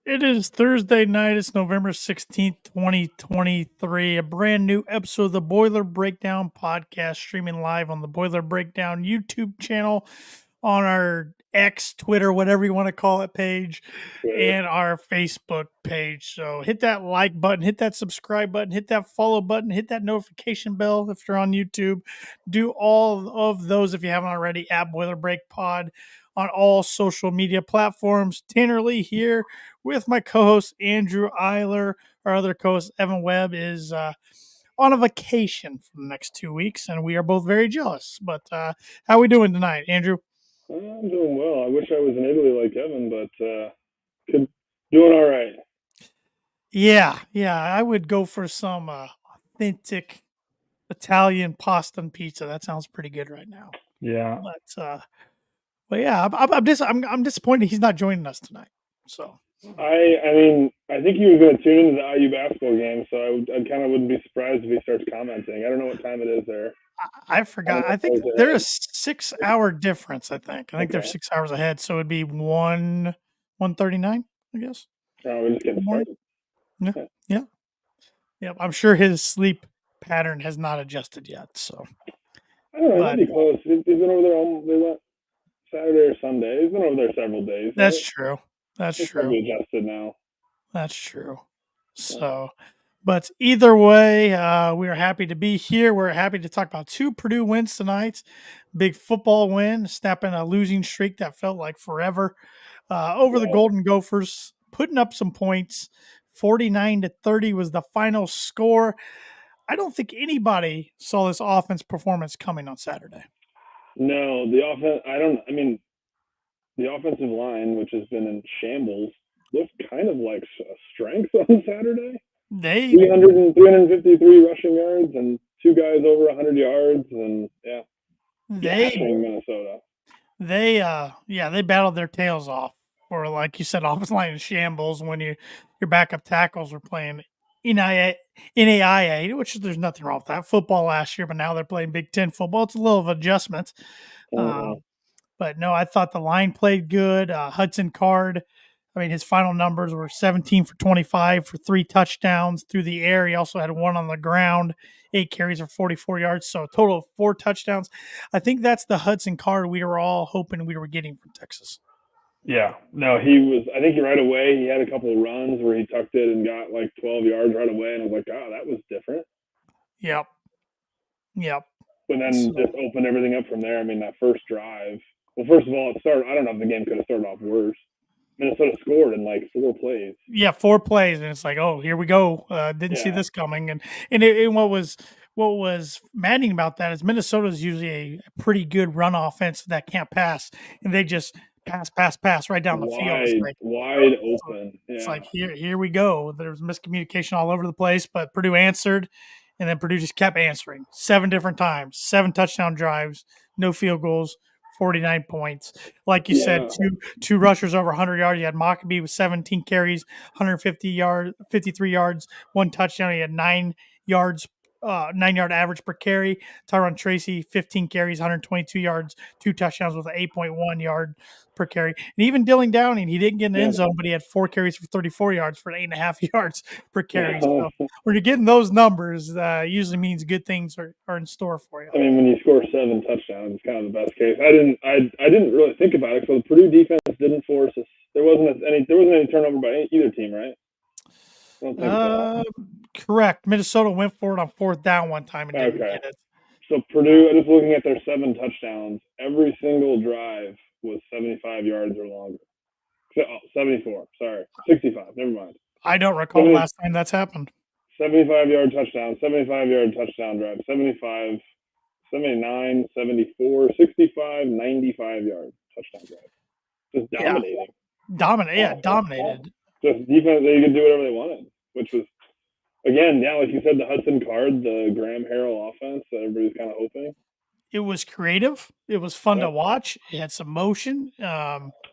It is Thursday night. It's November 16th, 2023. A brand new episode of the Boiler Breakdown podcast streaming live on the Boiler Breakdown YouTube channel, on our X, Twitter, whatever you want to call it page, Twitter. and our Facebook page. So hit that like button, hit that subscribe button, hit that follow button, hit that notification bell if you're on YouTube. Do all of those if you haven't already at Boiler Break Pod on all social media platforms. Tanner Lee here with my co-host Andrew Eiler. Our other co-host Evan Webb is on a vacation for the next 2 weeks, and we are both very jealous. But how are we doing tonight, Andrew? I'm doing well. I wish I was in Italy like Evan, but doing all right. Yeah, I would go for some authentic Italian pasta and pizza. That sounds pretty good right now. Yeah. But yeah, I'm disappointed he's not joining us tonight. So I think he was going to tune into the IU basketball game, so I kind of wouldn't be surprised if he starts commenting. I don't know what time it is there. I forgot. I think there's a 6-hour difference. I think they're 6 hours ahead, so it'd be 1:39, I guess. Oh, we're just getting started. Yeah. I'm sure his sleep pattern has not adjusted yet. So I don't know. He'll be close. He's been over there. They went Saturday or Sunday. He's been over there several days. That's right? true. That's He's true. probably adjusted now. That's true. So, but either way, we are happy to be here. We're happy to talk about 2 Purdue wins tonight. Big football win, snapping a losing streak that felt like forever over the Golden Gophers, putting up some points. 49-30 was the final score. I don't think anybody saw this offense performance coming on Saturday. No, the offensive line, which has been in shambles, looked kind of like a strength on Saturday. 353 rushing yards and 2 guys over 100 yards, and Minnesota. They battled their tails off. Or like you said, offensive line in shambles when your backup tackles were playing NAIA, which there's nothing wrong with that. Football last year, but now they're playing Big Ten football. It's a little of adjustment. But no, I thought the line played good. Hudson Card, his final numbers were 17 for 25 for 3 touchdowns through the air. He also had 1 on the ground, 8 carries for 44 yards. So a total of 4 touchdowns. I think that's the Hudson Card we were all hoping we were getting from Texas. Yeah, no, I think right away he had a couple of runs where he tucked it and got like 12 yards right away. And I was like, oh, that was different. Yep. And then just opened everything up from there. That first drive. Well, first of all, I don't know if the game could have started off worse. Minnesota scored in like 4 plays. Yeah, 4 plays, and it's like, oh, here we go. Didn't see this coming. And what was maddening about that is Minnesota is usually a pretty good run offense that can't pass, and they just pass right down the field. Wide open. It's like here we go. There's miscommunication all over the place, but Purdue answered, and then Purdue just kept answering 7 different times, 7 touchdown drives, no field goals. 49 points. Like you said, two rushers over 100 yards. You had Mockabee with 17 carries, 53 yards, 1 touchdown. He had 9 yards, 9-yard average per carry. Tyron Tracy, 15 carries, 122 yards, 2 touchdowns with an 8.1 yard per carry. And even Dylan Downing, he didn't get in the end zone, but he had 4 carries for 34 yards for 8.5 yards per carry. So when you're getting those numbers, usually means good things are in store for you. When you score 7 touchdowns, it's kind of the best case. I didn't really think about it. So the Purdue defense didn't force us. There wasn't any turnover by either team, right? Correct. Minnesota went for it on 4th down one time and didn't get it. So Purdue, just looking at their 7 touchdowns, every single drive was 75 yards or longer. 74, sorry. 65, never mind. I don't recall the last time that's happened. 75-yard touchdown, 75-yard touchdown drive, 75, 79, 74, 65, 95-yard touchdown drive. Just dominating. Dominated. Just defense, they could do whatever they wanted, which was, again, like you said, the Hudson Card, the Graham Harrell offense that everybody's kind of hoping. It was creative. It was fun to watch. It had some motion. It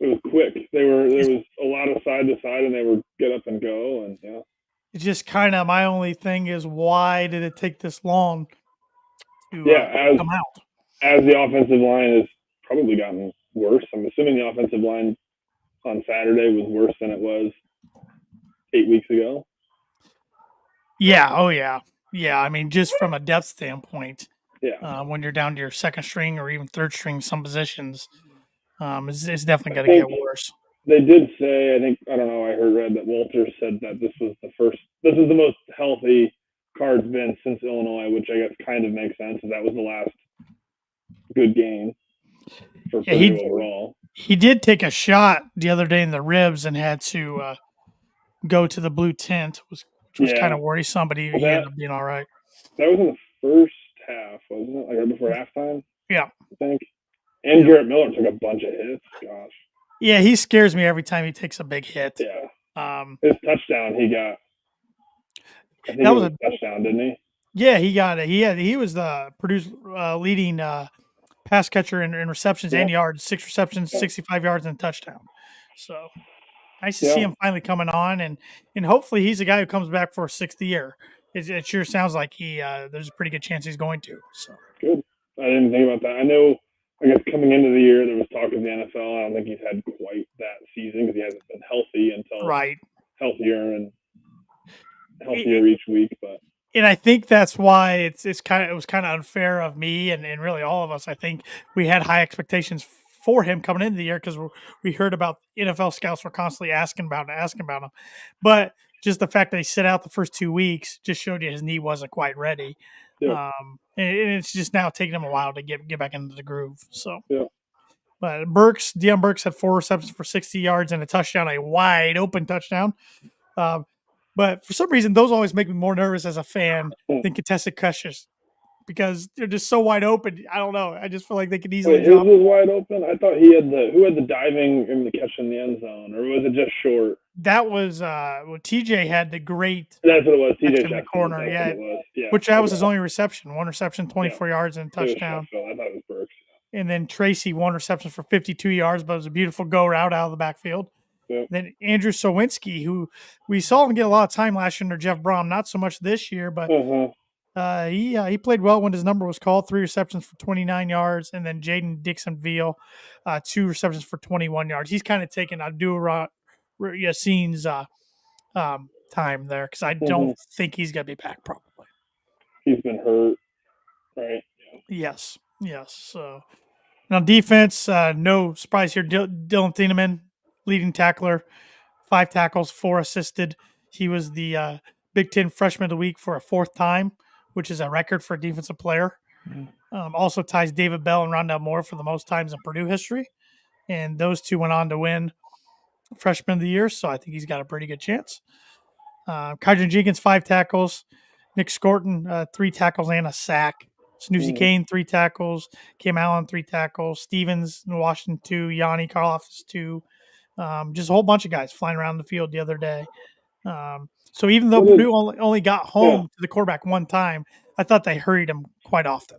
was quick. There was a lot of side to side, and they were get up and go, and It's just kind of my only thing is why did it take this long to come out? As the offensive line has probably gotten worse. I'm assuming the offensive line on Saturday was worse than it was 8 weeks ago. Yeah. Oh, yeah. Yeah. I mean, just from a depth standpoint, Yeah. when you're down to your second string or even third string, some positions, it's definitely I going to think get worse. they did say, I don't know, I read that Walter said that this is the most healthy Card's been since Illinois, which I guess kind of makes sense. That was the last good game for Yeah, Purdue overall. he did take a shot the other day in the ribs and had to go to the blue tent, which was kind of worrisome, but he ended up being all right. That was in the first half, wasn't it? Like right before halftime? Yeah. I think. And Garrett Miller took a bunch of hits. Gosh. Yeah, he scares me every time he takes a big hit. Yeah. His touchdown, he got. I think that it was was a touchdown, didn't he? Yeah, he got it. He was the Purdue's leading pass catcher in receptions and yards. 6 receptions, 65 yards, and a touchdown. So nice to see him finally coming on, and hopefully he's a guy who comes back for a 6th year. It sure sounds like there's a pretty good chance he's going to. So good. I didn't think about that. I know. I guess coming into the year, there was talk of the NFL. I don't think he's had quite that season because he hasn't been healthy until healthier each week. But and I think that's why it was kind of unfair of me and really all of us. I think we had high expectations for him coming into the year because we heard about NFL scouts were constantly asking about him, but just the fact that he sit out the first 2 weeks just showed you his knee wasn't quite ready. And it's just now taking him a while to get back into the groove. So, but Deion Burks had 4 receptions for 60 yards and a touchdown, a wide open touchdown. But for some reason, those always make me more nervous as a fan than contested catches because they're just so wide open. I don't know. I just feel like they could easily drop. His was wide open. I thought he had who had the diving and the catch in the end zone, or was it just short? That was TJ had the great. That's what it was. TJ in the corner, which that was his only reception. 1 reception, 24 yards, and a touchdown. I thought it was Burks. And then Tracy 1 reception for 52 yards, but it was a beautiful go route out of the backfield. Then Andrew Sowinski, who we saw him get a lot of time last year under Jeff Brom, not so much this year, but he played well when his number was called. 3 receptions for 29 yards, and then Jaden Dixon-Veal, 2 receptions for 21 yards. He's kind of taken Yassine's time there because I don't think he's going to be back probably. He's been hurt, right? Yes. So now defense, no surprise here. Dylan Thieneman, leading tackler, 5 tackles, 4 assisted. He was the Big Ten Freshman of the Week for a 4th time, which is a record for a defensive player. Also ties David Bell and Rondell Moore for the most times in Purdue history. And those 2 went on to win Freshman of the Year, so I think he's got a pretty good chance. Kydron Jenkins, 5 tackles. Nick Scorton, 3 tackles and a sack. Snoozy Kane, 3 tackles. Kim Allen, 3 tackles. Stevens in Washington, 2. Yanni Karloff's 2. Just a whole bunch of guys flying around the field the other day. So even though Purdue only got home to the quarterback 1 time, I thought they hurried him quite often.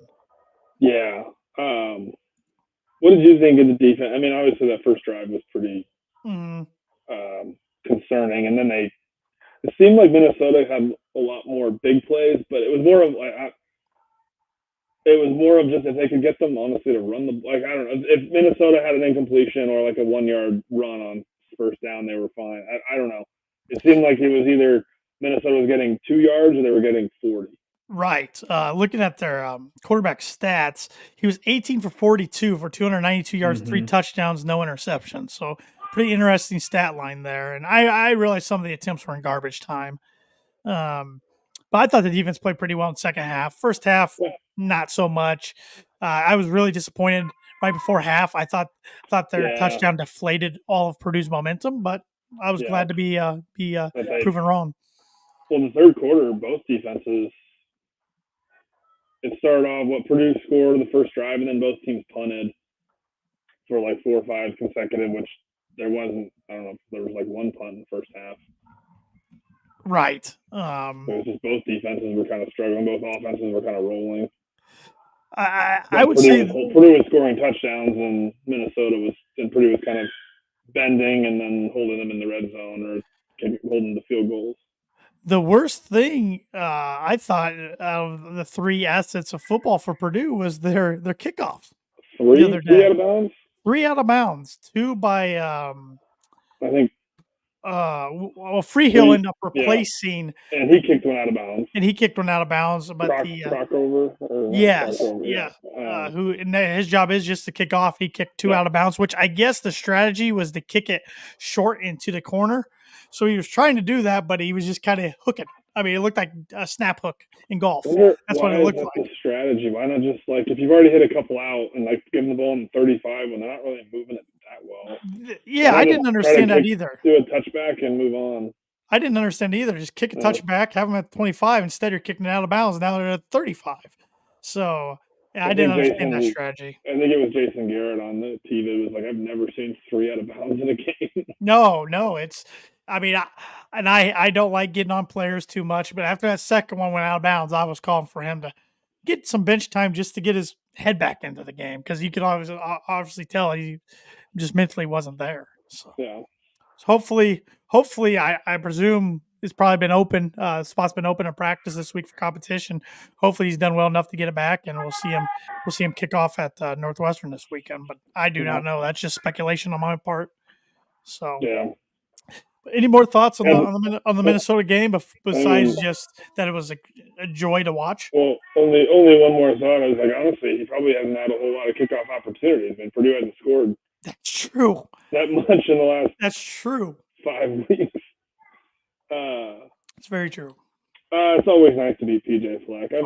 Yeah. What did you think of the defense? I mean, obviously that first drive was pretty concerning, and then it seemed like Minnesota had a lot more big plays, but it was more of just if they could get them honestly to run I don't know, if Minnesota had an incompletion or like a 1-yard run on first down, they were fine. I don't know. It seemed like it was either Minnesota was getting 2 yards or they were getting 40. Right. Looking at their quarterback stats, he was 18 for 42 for 292 yards, 3 touchdowns, no interceptions. So pretty interesting stat line there. And I realized some of the attempts were in garbage time. But I thought the defense played pretty well in the second half. First half, not so much. I was really disappointed right before half. I thought their touchdown deflated all of Purdue's momentum, but I was glad to be proven wrong. Well, the third quarter, both defenses, it started off what Purdue scored the first drive, and then both teams punted for like 4 or 5 consecutive, which there wasn't. I don't know. There was like 1 punt in the first half. Right. So it was just both defenses were kind of struggling. Both offenses were kind of rolling. I would say Purdue was scoring touchdowns, and Purdue was kind of bending and then holding them in the red zone or holding the field goals. The worst thing I thought out of the 3 assets of football for Purdue was their kickoffs. 3 out of bounds? 3 out of bounds. 2 by I think Freehill ended up replacing, and he kicked one out of bounds. And he kicked one out of bounds, but Crockover, who and his job is just to kick off. He kicked two out of bounds, which I guess the strategy was to kick it short into the corner. So he was trying to do that, but he was just kind of hooking. I mean, it looked like a snap hook in golf. That's what it looked like. The strategy. Why not just if you've already hit a couple out and give them the ball in 35 when they're not really moving it that well. Yeah, I didn't understand that either. Do a touchback and move on. I didn't understand either. Just kick a touchback, have them at 25. Instead, you're kicking it out of bounds. Now they're at 35. So I didn't understand that strategy. I think it was Jason Garrett on the TV. It was I've never seen 3 out of bounds in a game. No, it's. I mean, I don't like getting on players too much, but after that second one went out of bounds, I was calling for him to get some bench time just to get his head back into the game because you could obviously tell he just mentally wasn't there. So yeah. So hopefully, I presume it's probably been open. Spot's been open in practice this week for competition. Hopefully, he's done well enough to get it back, and we'll see him kick off at Northwestern this weekend. But I do not know. That's just speculation on my part. So yeah. Any more thoughts on the Minnesota game besides just that it was a joy to watch? Well, only one more thought. I was honestly, he probably hasn't had a whole lot of kickoff opportunities. I mean, Purdue hasn't scored. That's true. That much in the last. That's true. 5 weeks. It's very true. It's always nice to beat PJ Fleck. I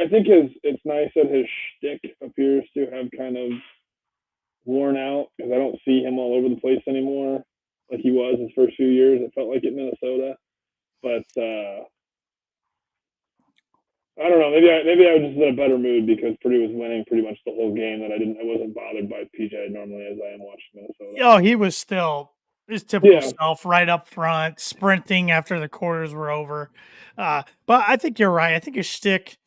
think it's nice that his shtick appears to have kind of worn out because I don't see him all over the place anymore like he was his first few years. It felt like at Minnesota, but I don't know. Maybe I was just in a better mood because Purdue was winning pretty much the whole game. That I wasn't bothered by PJ normally as I am watching Minnesota. Oh, he was still his typical self, right up front, sprinting after the quarters were over. But I think you're right. I think his shtick.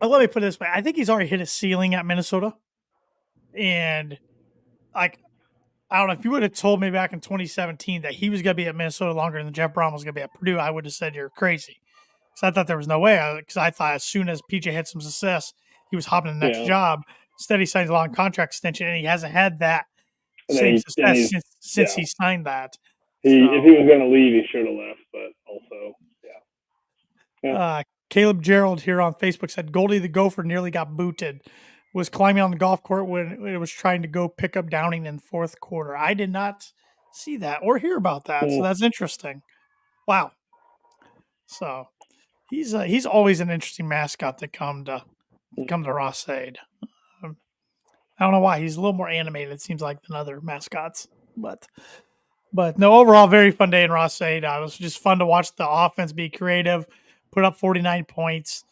Let me put it this way: I think he's already hit a ceiling at Minnesota, and I don't know if you would have told me back in 2017 that he was going to be at Minnesota longer than Jeff Brom was going to be at Purdue, I would have said you're crazy. So I thought there was no way, because I thought as soon as PJ had some success, he was hopping to the next job. Instead, he signed a long contract extension, and he hasn't had that same success since he signed that. If he was going to leave, he should have left, but also, Caleb Gerald here on Facebook said Goldie the Gopher nearly got booted. Was climbing on the golf court when it was trying to go pick up Downing in fourth quarter. I did not see that or hear about that, so that's interesting. Wow. So he's always an interesting mascot to come to Ross-Ade. I don't know why. He's a little more animated, it seems like, than other mascots. But no, overall, very fun day in Ross-Ade. It was just fun to watch the offense be creative, put up 49 points.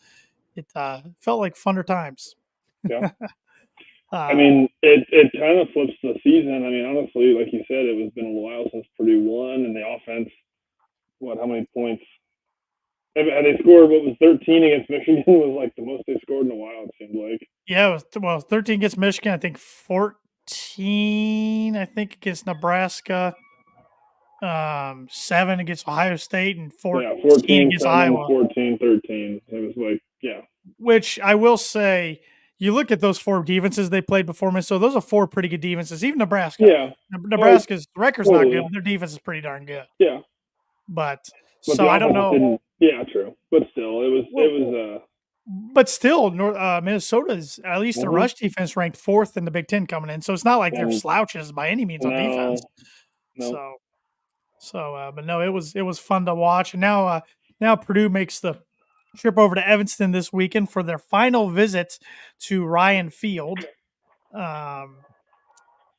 It felt like funner times. Yeah. I mean, it kind of flips the season. I mean, honestly, like you said, it was been a while since Purdue won, and the offense, how many points? Had they scored, 13 against Michigan was the most they scored in a while, it seemed like. Yeah, it was 13 against Michigan, I think 14, against Nebraska, 7 against Ohio State, and 14 against 7, Iowa. 14, 13. It was Which I will say, you look at those 4 defenses they played before Minnesota, those are 4 pretty good defenses, even Nebraska. Yeah. Nebraska's record's not good, but their defense is pretty darn good. Yeah. But so I don't know. Yeah, true. But still, it was. But still, Minnesota's at least the rush defense ranked 4th in the Big Ten coming in, so it's not like they're slouches by any means on defense. No. But no, it was fun to watch, and now Purdue makes the trip over to Evanston this weekend for their final visit to Ryan Field,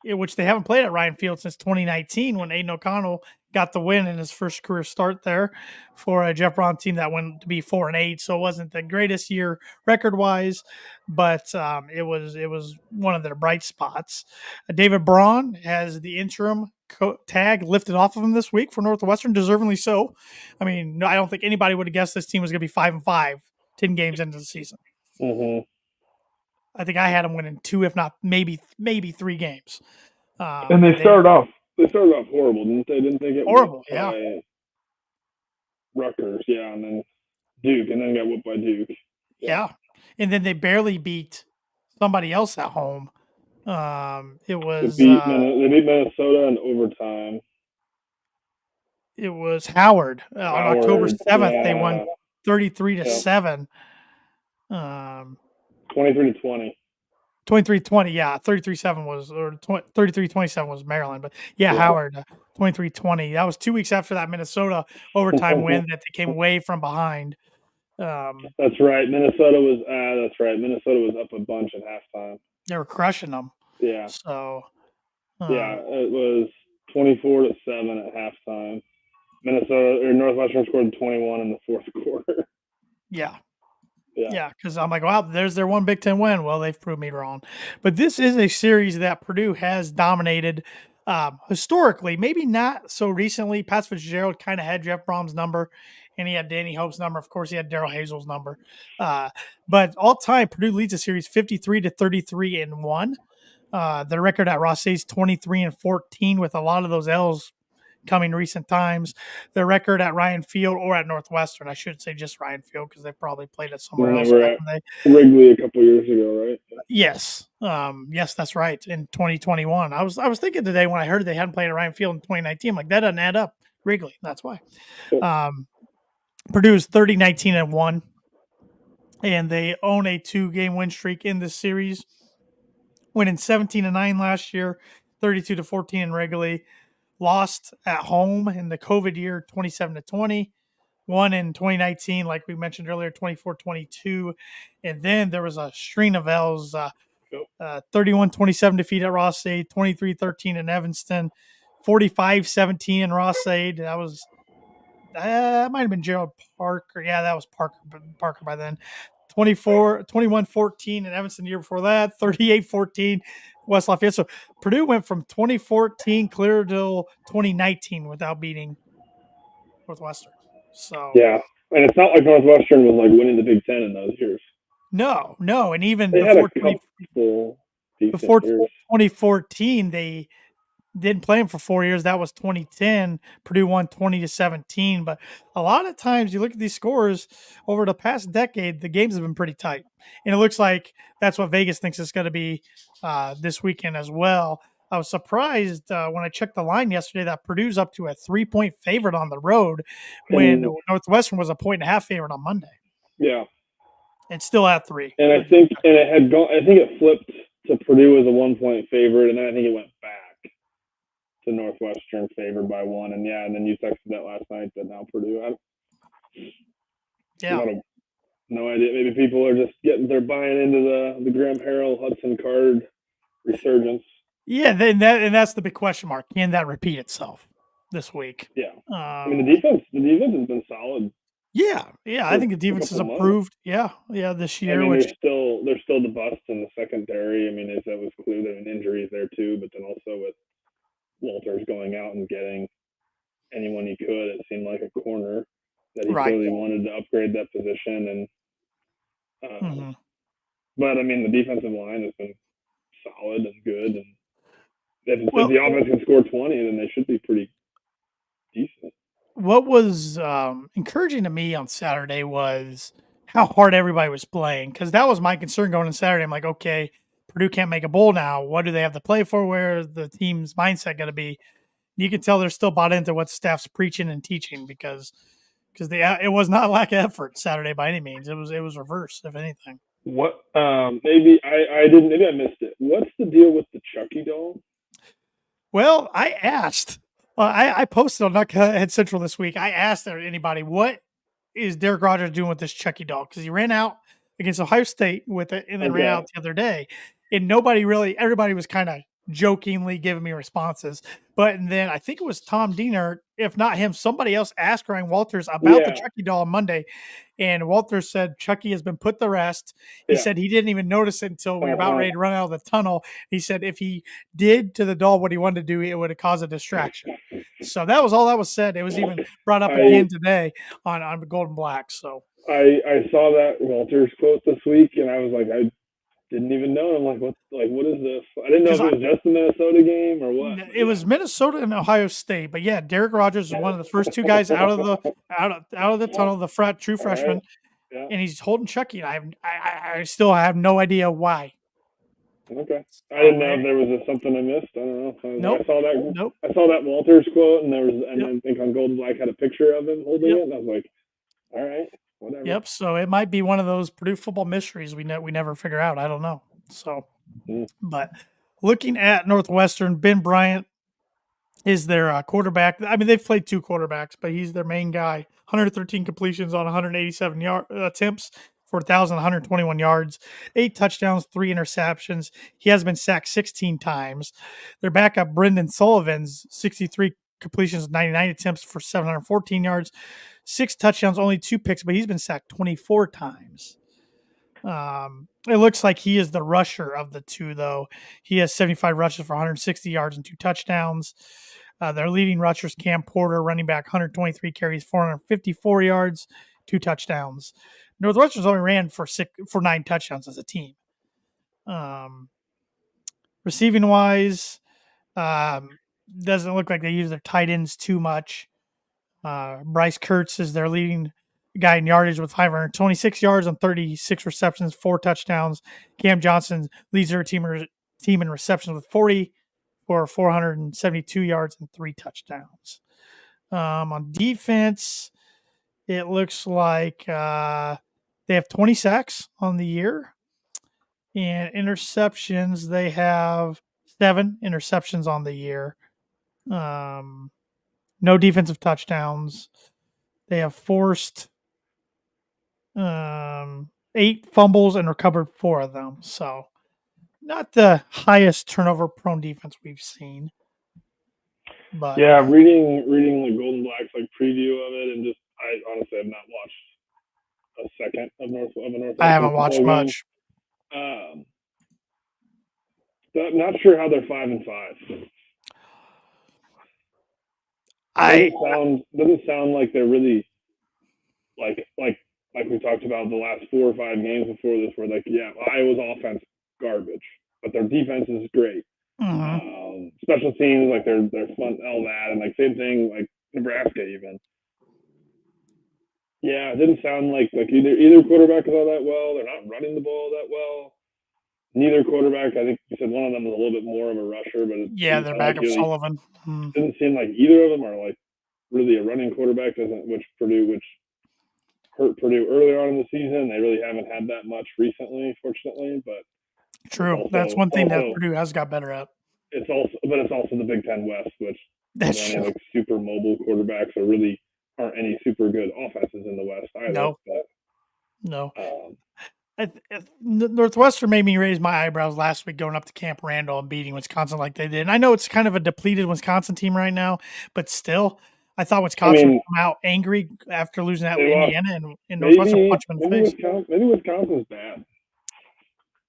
which they haven't played at Ryan Field since 2019 when Aiden O'Connell got the win in his first career start there for a Jeff Brom team that went to be 4-8. So it wasn't the greatest year record-wise, but it was one of their bright spots. David Braun has the interim tag lifted off of him this week for Northwestern, deservingly so. I mean, I don't think anybody would have guessed this team was going to be 5-5, 10 games into the season. Mm-hmm. I think I had them winning 2, if not maybe 3 games. And they started off horrible, didn't they? Didn't they get horrible? Yeah. Rutgers, and then Duke, and then got whooped by Duke. Yeah, and then they barely beat somebody else at home. It was they beat Minnesota in overtime. It was Howard on October Howard, 7th. They won yeah, 33-7. Um, 23-20. 23-20, yeah, 33-7 was, or 33-27 was Maryland. But yeah, Howard, 23-20. That was 2 weeks after that Minnesota overtime win that they came away from behind. That's right. Minnesota was. That's right. Minnesota was up a bunch at halftime. They were crushing them. Yeah. So, Yeah, it was 24-7 at halftime. Minnesota or Northwestern scored 21 in the fourth quarter. yeah. Yeah. Yeah, because I'm like, wow, there's their one Big Ten win. Well, they've proved me wrong. But this is a series that Purdue has dominated historically, maybe not so recently. Pat Fitzgerald kind of had Jeff Brom's number, and he had Danny Hope's number. Of course, he had Daryl Hazel's number. But all time, Purdue leads the series 53-33-1. Their record at Ross State is 23-14, with a lot of those L's coming recent times. Their record at Ryan Field or at Northwestern, I should say just Ryan Field because they probably played it somewhere When else they were back at when they. Wrigley a couple years ago, right? Yes, yes, that's right. In 2021, I was thinking today when I heard they hadn't played at Ryan Field in 2019. I'm like, that doesn't add up. Wrigley, that's why. Purdue's 30-19-1, and they own a 2-game win streak in this series, winning 17-9 last year, 32-14 in Wrigley. Lost at home in the COVID year, 27-20. Won in 2019, like we mentioned earlier, 24-22. And then there was a string of L's, 31-27 defeat at Ross State, 23-13 in Evanston, 45-17 in Ross State. That was that might have been Gerald Parker. Yeah, that was Parker by then. 21-14 in Evanston the year before that, 38-14 West Lafayette. So Purdue went from 2014 clear till 2019 without beating Northwestern. So yeah, and it's not like Northwestern was like winning the Big Ten in those years. No, and even they before had before years. 2014, they didn't play him for 4 years. That was 2010. Purdue won 20-17. But a lot of times you look at these scores over the past decade, the games have been pretty tight. And it looks like that's what Vegas thinks it's going to be this weekend as well. I was surprised when I checked the line yesterday that Purdue's up to a 3-point favorite on the road when Northwestern was a 1.5 favorite on Monday. Yeah. It's still at 3. And I think it had gone. I think it flipped to Purdue as a 1-point favorite, and then I think it went back to Northwestern favored by 1. And yeah, and then you texted that last night that now Purdue. No idea. Maybe people are just they're buying into the Graham Harrell Hudson Card resurgence. Yeah, and that's the big question mark. Can that repeat itself this week? Yeah. I mean, the defense has been solid. Yeah, I think the defense has improved. Yeah, this year. I mean, there's still the bust in the secondary. I mean, as that was clear, there were injuries there too, but then also with Walters going out and getting anyone he could, it seemed like a corner that he clearly wanted to upgrade that position. And but I mean, the defensive line has been solid and good, and if the offense can score 20, then they should be pretty decent. What was encouraging to me on Saturday was how hard everybody was playing, because that was my concern going on Saturday. I'm like, okay, Purdue can't make a bowl now. What do they have to play for? Where is the team's mindset going to be? You can tell they're still bought into what the staff's preaching and teaching because it was not lack of effort Saturday by any means. It was reverse, if anything. What maybe I didn't, maybe I missed it. What's the deal with the Chucky doll? Well, I asked. I posted on Knucklehead Central this week. I asked anybody, what is Derek Rogers doing with this Chucky doll? Because he ran out against Ohio State with it and then ran out the other day. And everybody was kind of jokingly giving me responses. But then I think it was Tom Diener, if not him, somebody else asked Ryan Walters about the Chucky doll on Monday. And Walters said Chucky has been put to rest. He said he didn't even notice it until we were about ready to run out of the tunnel. He said if he did to the doll what he wanted to do, it would have caused a distraction. So that was all that was said. It was even brought up again today on Golden Black. So I saw that Walters quote this week, and I was like, I didn't even know. I'm like, what is this? I didn't know if it was just the Minnesota game or what. It was Minnesota and Ohio State, but yeah, Derek Rogers is one of the first two guys out of the tunnel, the true freshman, and he's holding Chucky. And I still have no idea why. Okay. I didn't know So, if there was something I missed. I don't know. nope, I saw that. nope, I saw that Walters quote, and yep, I think on Golden Black had a picture of him holding yep, it, and I was like, all right, whatever. yep. So it might be one of those Purdue football mysteries we never figure out. I don't know. So, Mm. but looking at Northwestern, Ben Bryant is their quarterback. I mean, they've played two quarterbacks, but he's their main guy. 113 completions on 187 attempts for 1,121 yards, 8 touchdowns, 3 interceptions. He has been sacked 16 times. Their backup, Brendan Sullivan's 63 completions, 99 attempts for 714 yards, 6 touchdowns, only 2 picks, but he's been sacked 24 times. It looks like he is the rusher of the two, though. He has 75 rushes for 160 yards and 2 touchdowns. Their leading rushers, Cam Porter, running back, 123 carries, 454 yards, 2 touchdowns. Northwestern's only ran for 9 touchdowns as a team. Receiving wise, doesn't look like they use their tight ends too much. Bryce Kurtz is their leading guy in yardage with 526 yards on 36 receptions, 4 touchdowns. Cam Johnson leads their team in receptions with 40 for 472 yards and 3 touchdowns. On defense, it looks like they have 20 sacks on the year. And interceptions, they have 7 interceptions on the year. No defensive touchdowns. They have forced 8 fumbles and recovered 4 of them. So not the highest turnover prone defense we've seen. But yeah, reading the Golden Black's like preview of it, and just I honestly have not watched a second of a Northwestern I haven't watched game. much. I'm not sure how they're 5-5. Doesn't sound like they're really like we talked about the last 4 or 5 games before this, where like, yeah, Iowa's offense garbage, but their defense is great. Special teams, like they're fun, all that, and like same thing like Nebraska even. Yeah, it didn't sound like either quarterback is all that well. They're not running the ball that well. Neither quarterback, I think you said one of them was a little bit more of a rusher, but their backup Sullivan. Didn't seem like either of them are like really a running quarterback. Which hurt Purdue earlier on in the season. They really haven't had that much recently, fortunately. But true, that's one thing that Purdue has got better at. It's also the Big Ten West, which that's any like super mobile quarterbacks or really aren't any super good offenses in the West either. No. Northwestern made me raise my eyebrows last week going up to Camp Randall and beating Wisconsin like they did. And I know it's kind of a depleted Wisconsin team right now, but still, I thought Wisconsin would come out angry after losing that Indiana and Northwestern punched them in the face. Maybe Wisconsin's bad.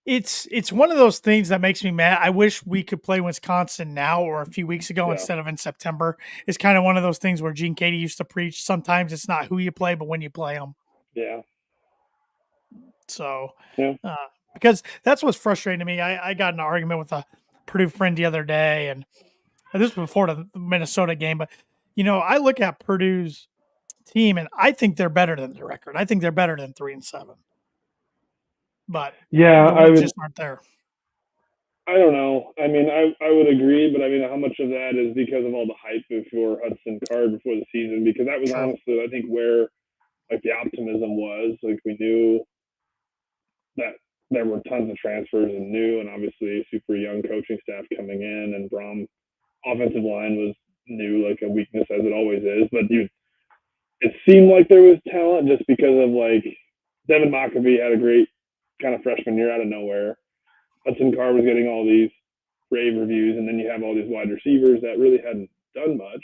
It's one of those things that makes me mad. I wish we could play Wisconsin now or a few weeks ago instead of in September. It's kind of one of those things where Gene Katie used to preach. Sometimes it's not who you play, but when you play them. Yeah. So, because that's what's frustrating to me. I got in an argument with a Purdue friend the other day, and this was before the Minnesota game. But I look at Purdue's team, and I think they're better than their record. I think they're better than 3-7. But I just aren't there. I don't know. I mean, I would agree, but I mean, how much of that is because of all the hype before Hudson Card before the season? Because that was honestly, I think, where like the optimism was. Like we knew that there were tons of transfers and new, and obviously a super young coaching staff coming in, and Brom offensive line was new, like a weakness as it always is. But it seemed like there was talent just because of like Devin Mockabee had a great kind of freshman year out of nowhere. Hudson Card was getting all these rave reviews, and then you have all these wide receivers that really hadn't done much,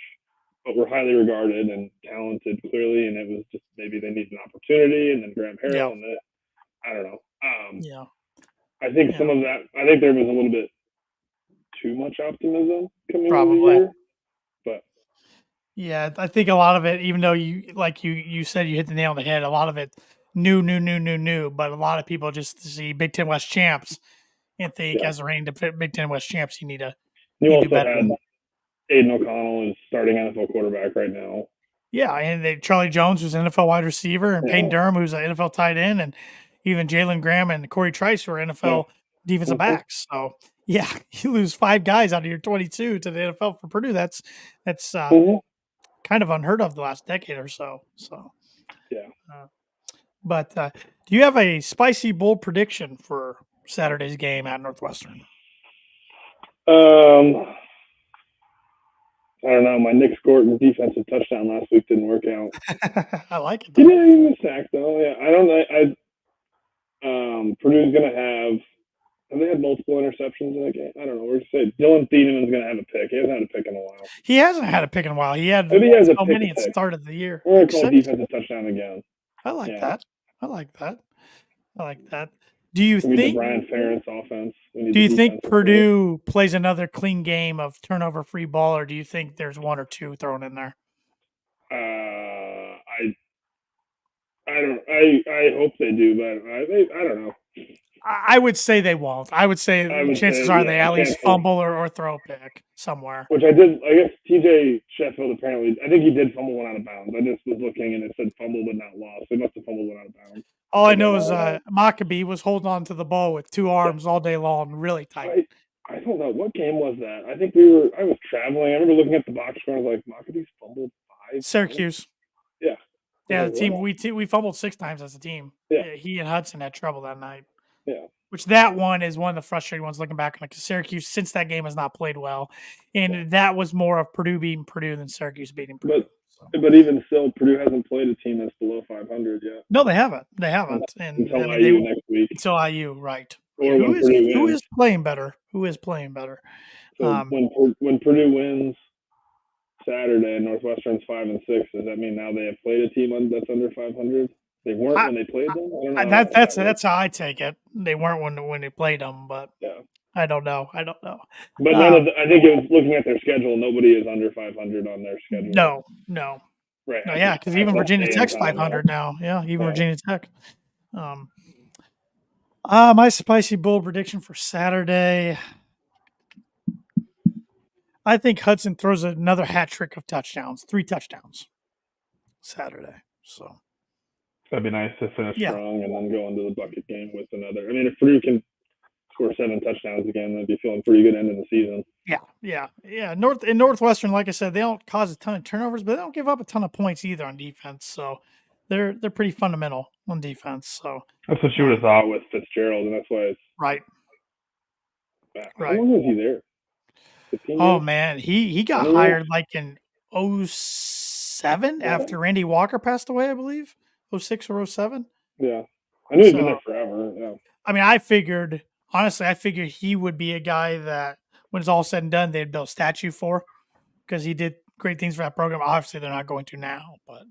but were highly regarded and talented clearly, and it was just maybe they needed an opportunity, and then Graham Harrell, and I don't know. I think some of that, I think there was a little bit too much optimism coming into the year, but yeah, I think a lot of it, even though you said you hit the nail on the head, a lot of it new, but a lot of people just see Big Ten West champs and think as a reigning Big Ten West champs, you need to do better. Had Aiden O'Connell is starting NFL quarterback right now. Yeah, and Charlie Jones, who's an NFL wide receiver, and Payne Durham, who's an NFL tight end, and even Jalen Graham and Corey Trice, who are NFL defensive backs. So yeah, you lose 5 guys out of your 22 to the NFL for Purdue. That's kind of unheard of the last decade or so. So Yeah. But do you have a spicy bold prediction for Saturday's game at Northwestern? I don't know. My Nick Scorton's defensive touchdown last week didn't work out. I like it He though. didn't even sack though. Yeah, I don't know. Purdue's gonna have they had multiple interceptions in that game? I don't know. We're gonna say Dylan Thieneman's gonna have a pick. He hasn't had a pick in a while. He hasn't had a pick in a while. He had Maybe he has so many at the pick. start of the year. We're gonna call it defensive touchdown again. I like that. I like that. I like that. Do you we need think the Brian Ferentz offense? Do you think Purdue plays another clean game of turnover-free ball, or do you think there's 1 or 2 thrown in there? I hope they do, but I don't know. I would say they won't. I would say chances are they at least fumble or throw a pick somewhere. Which I guess TJ Sheffield apparently, I think he did fumble one out of bounds. I just was looking and it said fumble but not lost. They must have fumbled one out of bounds. All I know is Maccabee was holding on to the ball with 2 arms all day long, really tight. I don't know. What game was that? I think I was traveling. I remember looking at the box score. I was like, Maccabee's fumbled 5. Syracuse. Yeah. Yeah, the team we fumbled 6 times as a team. Yeah. He and Hudson had trouble that night. Yeah. Which that one is one of the frustrating ones looking back on it because Syracuse, since that game, has not played well. And that was more of Purdue beating Purdue than Syracuse beating Purdue. But even still, Purdue hasn't played a team that's below 500 yet. No, they haven't. They haven't. Until IU next week. Until IU, right. Or who is playing better? Who is playing better? So when Purdue wins Saturday, Northwestern's 5-6. Does that mean now they have played a team that's under 500? They weren't when they played them. I don't know. That's how I take it. They weren't when they played them, but yeah. I don't know. But I think it was looking at their schedule. Nobody is under 500 on their schedule. No. Right. No, yeah, because even Virginia Tech's 500 now. Yeah, even Virginia Tech. My spicy bold prediction for Saturday. I think Hudson throws another hat trick of touchdowns, 3 touchdowns Saturday. So that'd be nice to finish strong and then go into the bucket game with another. I mean, if Purdue can score 7 touchdowns again, they'd be feeling pretty good end of the season. Yeah. Northwestern, like I said, they don't cause a ton of turnovers, but they don't give up a ton of points either on defense. So they're pretty fundamental on defense. So that's what you would have thought with Fitzgerald, and that's why it's right. How long was he there? Oh man, he got hired like in 07 after Randy Walker passed away, I believe. 06 or 07. Yeah. I knew he'd been there forever. Yeah. I mean, honestly, I figured he would be a guy that when it's all said and done, they'd build a statue for because he did great things for that program. Obviously, they're not going to now, but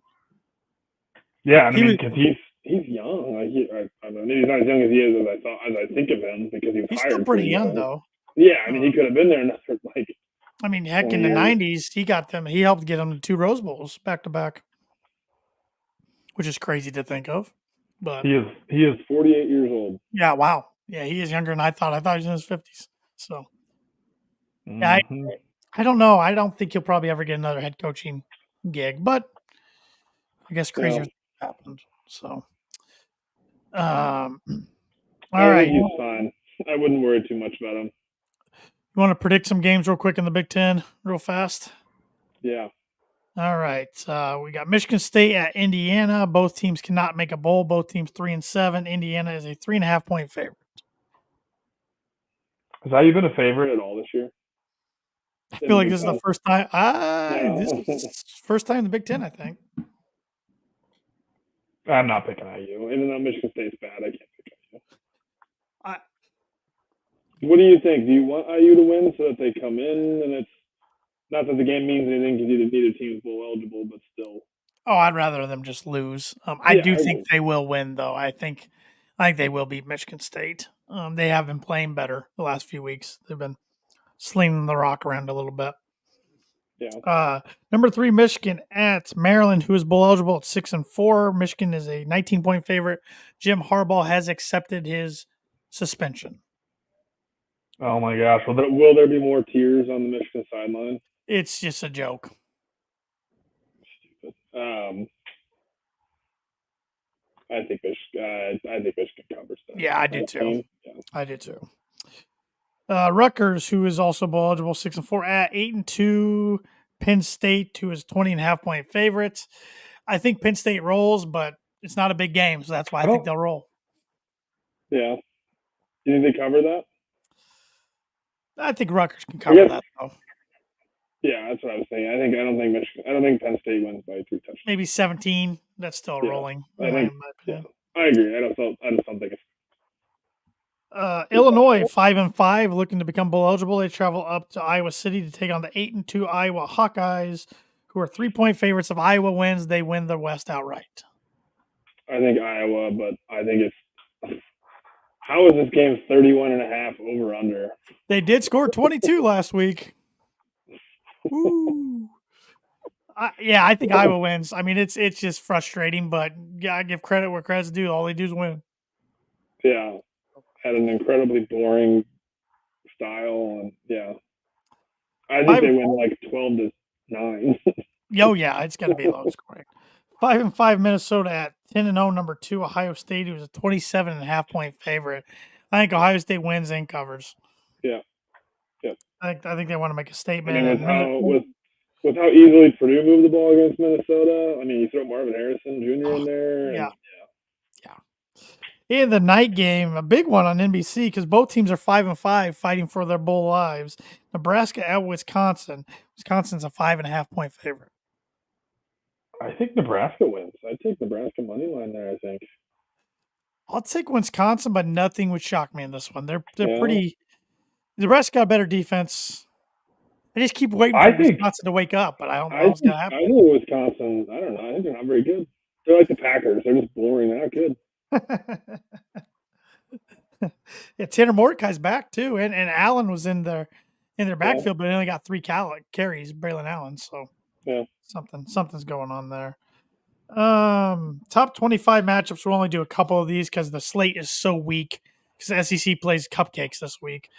yeah, I mean, because he's young. I mean, he's not as young as he is as I think of him because he was he's hired still pretty young though. Yeah, I mean, he could have been there another I mean, heck, in the 90s, he helped get them to 2 Rose Bowls back to back, which is crazy to think of. But he is 48 years old. Yeah, wow. Yeah, he is younger than I thought. I thought he was in his 50s. So, yeah, I don't know. I don't think he'll probably ever get another head coaching gig, but I guess crazier things happened. So, all right. He's fine. I wouldn't worry too much about him. You want to predict some games real quick in the Big Ten, real fast? Yeah. All right. We got Michigan State at Indiana. Both teams cannot make a bowl. Both teams 3-7. Indiana is a 3.5-point favorite. Has IU been a favorite at all this year? I feel like this is the first time. This is first time in the Big Ten, I think. I'm not picking IU, even though Michigan State's bad. I can't pick IU. What do you think? Do you want IU to win so that they come in and it's not that the game means anything because neither team's bowl eligible, but still? Oh, I'd rather them just lose. I do think they will win, though. I think they will beat Michigan State. They have been playing better the last few weeks. They've been slinging the rock around a little bit. Yeah. Number 3, Michigan at Maryland, who is bowl eligible at 6-4. Michigan is a 19-point favorite. Jim Harbaugh has accepted his suspension. Oh my gosh! Will there be more tears on the Michigan sideline? It's just a joke. Stupid. I think Michigan covers that. Yeah, I do too. Yeah. I do too. Rutgers, who is also bowl eligible, 6-4 at 8-2. Penn State, who is 20.5-point favorites. I think Penn State rolls, but it's not a big game, so that's why I think they'll roll. Yeah. Do you think they cover that? I think Rutgers can cover that though. Yeah, that's what I was saying. I don't think Penn State wins by 3 touchdowns. Maybe 17. That's still rolling. I think. Yeah, I agree. I just don't think it's. Illinois 5-5, looking to become bowl eligible. They travel up to Iowa City to take on the 8-2 Iowa Hawkeyes, who are 3-point favorites. If Iowa wins, they win the West outright. I think Iowa, but I think it's. How is this game 31.5 over under? They did score 22 last week. Woo. I think Iowa wins. I mean, it's just frustrating, but I give credit where credit's due. All they do is win. Yeah, had an incredibly boring style, and I think they win like 12-9. Oh yeah, it's going to be low scoring. 5-5 Minnesota at 10-0. Number 2 Ohio State, who's a 27.5-point favorite. I think Ohio State wins and covers. Yeah. I think they want to make a statement. With how easily Purdue moved the ball against Minnesota, I mean, you throw Marvin Harrison Jr. in there. Yeah. In the night game, a big one on NBC because both teams are 5-5 fighting for their bowl lives. Nebraska at Wisconsin. Wisconsin's a 5.5-point favorite. I think Nebraska wins. I'd take Nebraska money line there, I think. I'll take Wisconsin, but nothing would shock me in this one. They're pretty. Nebraska got a better defense. I just keep waiting for Wisconsin to wake up, but I don't know what's going to happen. I think Wisconsin, I don't know. I think they're not very good. They're like the Packers. They're just boring. They're not good. Yeah, Tanner Mordecai's back too, and Allen was in their backfield, but he only got 3 carries, Braylon Allen. So something's going on there. Top 25 matchups. We'll only do a couple of these because the slate is so weak. Because the SEC plays cupcakes this week.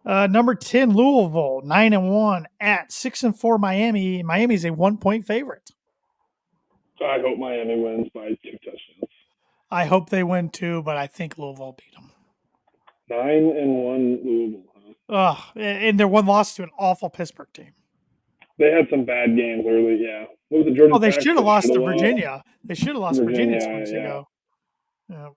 Number 10 Louisville, 9-1 at 6-4 Miami. Miami's a 1-point favorite. I hope Miami wins by 2 touchdowns. I hope they win too, but I think Louisville beat them. 9-1 Louisville. And their one loss to an awful Pittsburgh team. They had some bad games early. Yeah, what was it? Georgia? They should have lost to Virginia. They should have lost to Virginia 2 weeks ago. Yeah.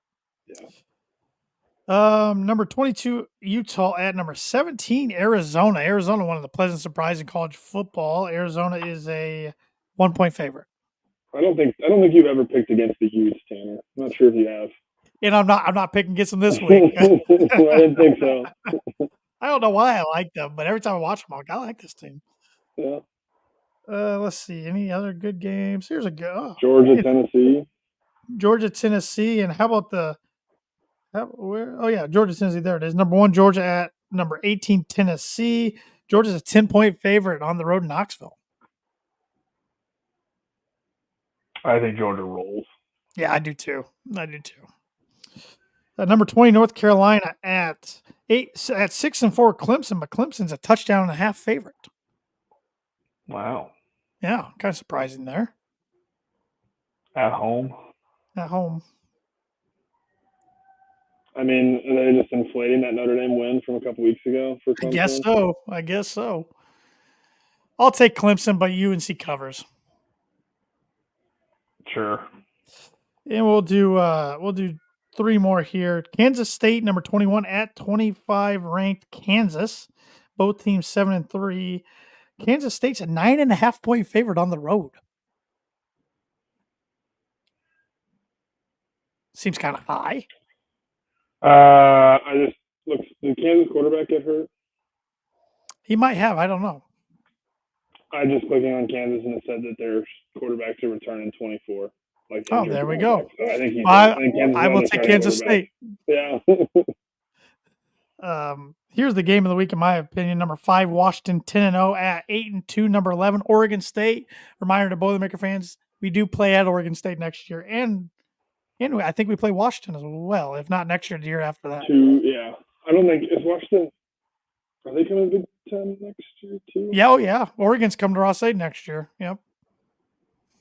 Number 22 Utah at number 17 Arizona. Arizona, one of the pleasant surprises in college football. Arizona is a 1-point favorite. I don't think you've ever picked against the Utes, Tanner. I'm not sure if you have. And I'm not picking against them this week. I didn't think so. I don't know why I like them, but every time I watch them, I'm like, I like this team. Yeah. Let's see. Any other good games? Here's a go. Georgia, Tennessee. And how about Georgia, Tennessee. There it is. Number 1, Georgia at number 18, Tennessee. Georgia's a 10-point favorite on the road in Knoxville. I think Georgia rolls. Yeah, I do too. Number 20, North Carolina at 6-4 Clemson, but Clemson's a 1.5-touchdown favorite. Wow. Yeah, kind of surprising there. At home. I mean, are they just inflating that Notre Dame win from a couple weeks ago for Clemson? I guess so. I'll take Clemson, but UNC covers. Sure. And we'll do 3 more here. Kansas State, number 21 at 25 ranked Kansas. Both teams 7-3. Kansas State's a 9.5-point favorite on the road. Seems kind of high. I just look. Did Kansas quarterback get hurt? He might have. I don't know. I'm just clicking on Kansas and it said that their quarterbacks to return in 24. There we go. So I think I will take Kansas State. Yeah. Here's the game of the week, in my opinion. Number 5, Washington, 10-0 at 8-2. Number 11, Oregon State. Reminder to Boilermaker fans, we do play at Oregon State next year, and I think we play Washington as well. If not next year, the year after that. I don't think is Washington. Are they coming to Big Ten next year too? Yeah. Oregon's coming to Ross State next year. Yep.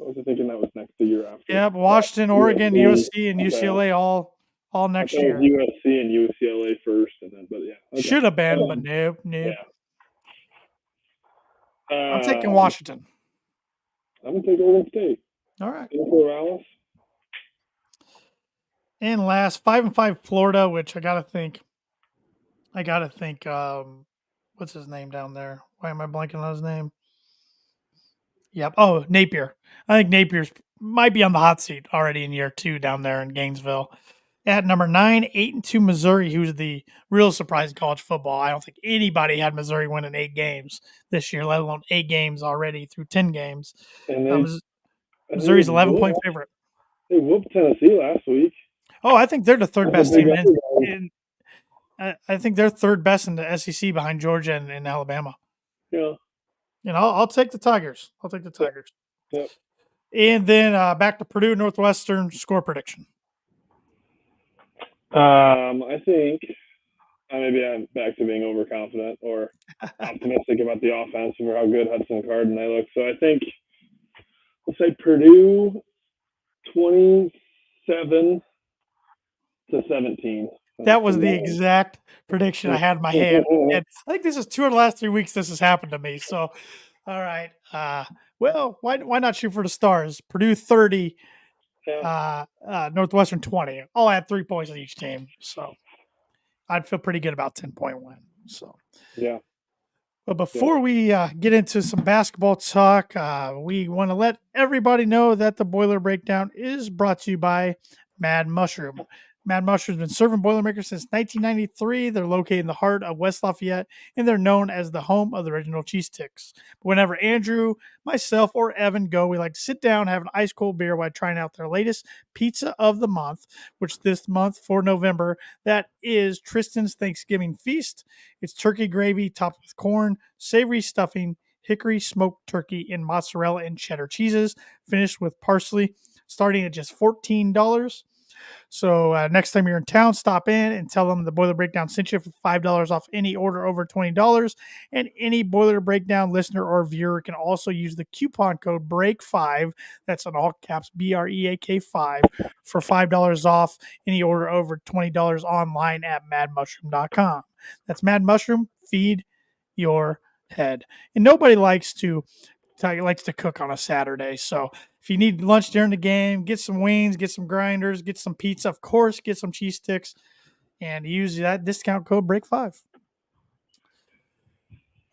I was thinking that was the year after. Yeah, Washington, Oregon, USC, and UCLA all all I next thought it was year. USC and UCLA first, and then but yeah, okay. Should have been, but nope, nope. I'm taking Washington. I'm gonna take Oregon State. All right. Alice. And last 5-5 Florida, which I gotta think. What's his name down there? Why am I blanking on his name? Yep. Oh, Napier. I think Napier's might be on the hot seat already in year 2 down there in Gainesville. At number 9, 8-2 Missouri, who's the real surprise in college football. I don't think anybody had Missouri winning 8 games this year, let alone 8 games already through 10 games. And Missouri's 11-point favorite. They whooped Tennessee last week. Oh, I think they're the third best team in I think they're third best in the SEC behind Georgia and Alabama. Yeah. I'll take the Tigers. I'll take the Tigers. Yep. And then back to Purdue Northwestern score prediction. I think maybe I'm back to being overconfident or optimistic about the offense for how good Hudson Card and they look. So I think we'll say Purdue 27-17. That was the exact prediction I had in my head. And I think this is 2 of the last 3 weeks this has happened to me. So, all right. Well, why not shoot for the stars? Purdue 30, Northwestern 20. I'll add 3 points on each team. So I'd feel pretty good about 10-point win. So yeah. But before we get into some basketball talk, we want to let everybody know that the Boiler Breakdown is brought to you by Mad Mushroom. Mad Mushroom's been serving Boilermakers since 1993. They're located in the heart of West Lafayette, and they're known as the home of the original cheese sticks. But whenever Andrew, myself, or Evan go, we like to sit down, have an ice cold beer while trying out their latest pizza of the month, which this month for November, that is Tristan's Thanksgiving Feast. It's turkey gravy topped with corn, savory stuffing, hickory smoked turkey, and mozzarella and cheddar cheeses, finished with parsley, starting at just $14. So next time you're in town, stop in and tell them the Boiler Breakdown sent you for $5 off any order over $20. And any Boiler Breakdown listener or viewer can also use the coupon code BREAK5, that's in all caps, BREAK 5, for $5 off any order over $20 online at madmushroom.com. That's Mad Mushroom. Feed your head. And nobody likes to cook on a Saturday. So if you need lunch during the game, get some wings, get some grinders, get some pizza, of course, get some cheese sticks, and use that discount code BREAK5.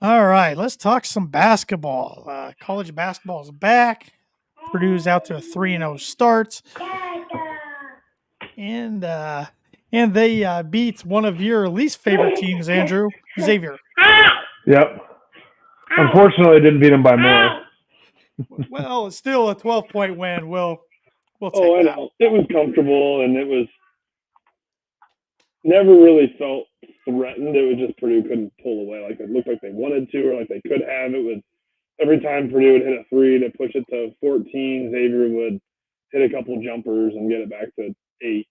All right, let's talk some basketball. College basketball is back. Purdue's out to a 3-0 start. And they beat one of your least favorite teams, Andrew, Xavier. Yep. Unfortunately, I didn't beat them by more. Well, it's still a 12-point win. We'll take that. Know. It was comfortable, and it was never really felt threatened. It was just Purdue couldn't pull away. Like it looked like they wanted to, or like they could have. It was every time Purdue would hit a 3 to push it to 14, Xavier would hit a couple jumpers and get it back to 8.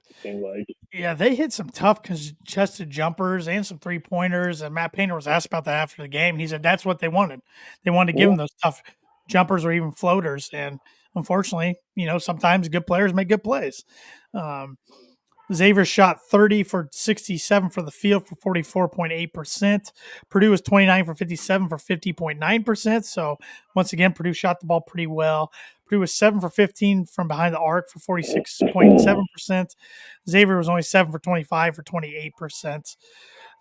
It seemed like. Yeah, they hit some tough contested jumpers and some 3-pointers. And Matt Painter was asked about that after the game. And he said that's what they wanted. They wanted to give them those tough jumpers or even floaters. And unfortunately, sometimes good players make good plays. Xavier shot 30 for 67 for the field for 44.8%. Purdue was 29 for 57 for 50.9%. So once again, Purdue shot the ball pretty well. Purdue was 7 for 15 from behind the arc for 46.7%. Xavier was only 7 for 25 for 28%.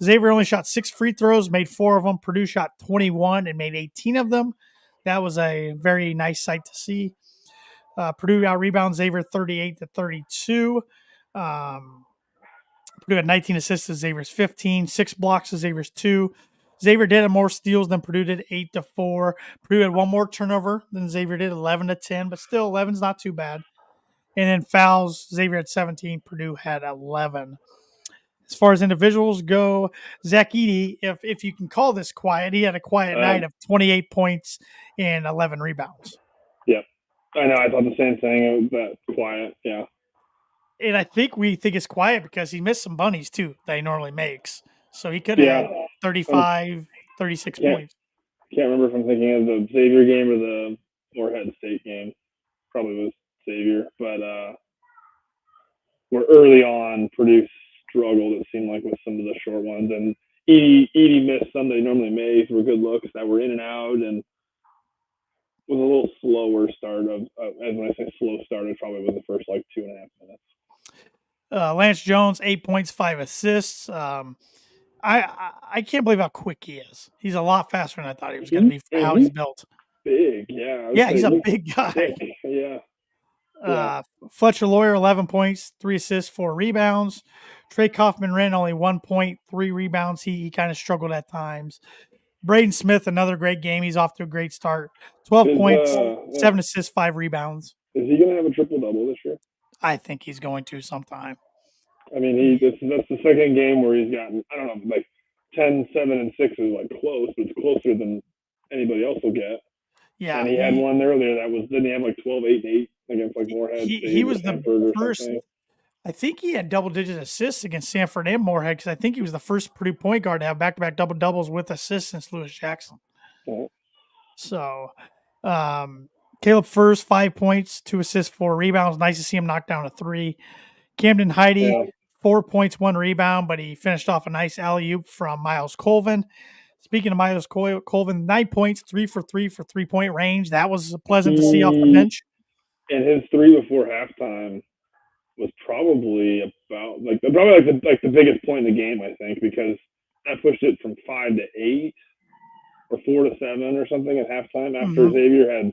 Xavier only shot 6 free throws, made 4 of them. Purdue shot 21 and made 18 of them. That was a very nice sight to see. Purdue out-rebounded Xavier 38-32. Purdue had 19 assists to Xavier's 15, 6 blocks to Xavier's 2. Xavier did have more steals than Purdue did, 8-4. Purdue had one more turnover than Xavier did, 11-10, but still 11's not too bad. And then fouls, Xavier had 17, Purdue had 11. As far as individuals go, Zach Edey, if you can call this quiet, he had a quiet night of 28 points and 11 rebounds. Yep. I know. I thought the same thing. It was that quiet. Yeah. And I think we think it's quiet because he missed some bunnies, too, that he normally makes. So he could have had 35, 36 points. Can't remember if I'm thinking of the Xavier game or the Morehead State game. Probably was Xavier. But, where early on Purdue struggled, it seemed like, with some of the short ones. And Edie missed some that he normally makes, were good looks that were in and out, and was a little slower start as when I say slow start, it probably was the first like 2.5 minutes. Lance Jones, 8 points, 5 assists. I can't believe how quick he is. He's a lot faster than I thought he was going to be for how he's built. Big, yeah. Yeah, he's a big guy. Thick. Yeah. Fletcher Lawyer, 11 points, 3 assists, 4 rebounds. Trey Kaufman-Renn, only 1 point, 3 rebounds. He kind of struggled at times. Braden Smith, another great game. He's off to a great start. 12 points, 7 assists, 5 rebounds. Is he going to have a triple-double this year? I think he's going to sometime. I mean, that's the second game where he's gotten, I don't know, like 10, 7, and 6 is like close, but it's closer than anybody else will get. Yeah. And he had one earlier that was, didn't he have like 12, 8, and 8 against like Moorhead? He was the first. I think he had double-digit assists against Sanford and Moorhead because I think he was the first Purdue point guard to have back-to-back double-doubles with assists since Lewis Jackson. Oh. So, Caleb Furst, 5 points, 2 assists, 4 rebounds. Nice to see him knock down a 3. Camden Heide, 4 points, 1 rebound, but he finished off a nice alley-oop from Miles Colvin. Speaking of Miles Colvin, 9 points, 3 for 3 for 3-point range. That was pleasant to see off the bench. And his 3 before halftime was probably the biggest point in the game, I think, because that pushed it from 5 to 8 or 4 to 7 or something at halftime after Xavier had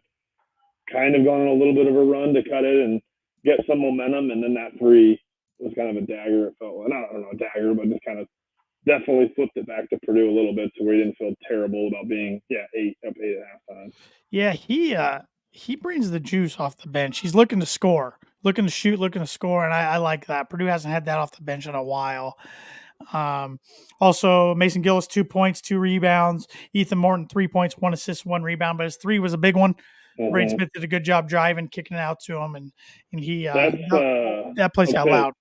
kind of gone on a little bit of a run to cut it and get some momentum, and then that 3 was kind of a dagger. It felt, I don't know, a dagger, but just kind of definitely flipped it back to Purdue a little bit to where he didn't feel terrible about being 8 at halftime. Yeah, he brings the juice off the bench. He's looking to score, looking to shoot, looking to score, and I like that. Purdue hasn't had that off the bench in a while. Also, Mason Gillis, 2 points, 2 rebounds. Ethan Morton, 3 points, 1 assist, 1 rebound, but his 3 was a big one. Braden Smith did a good job driving, kicking it out to him, and he that plays out loud.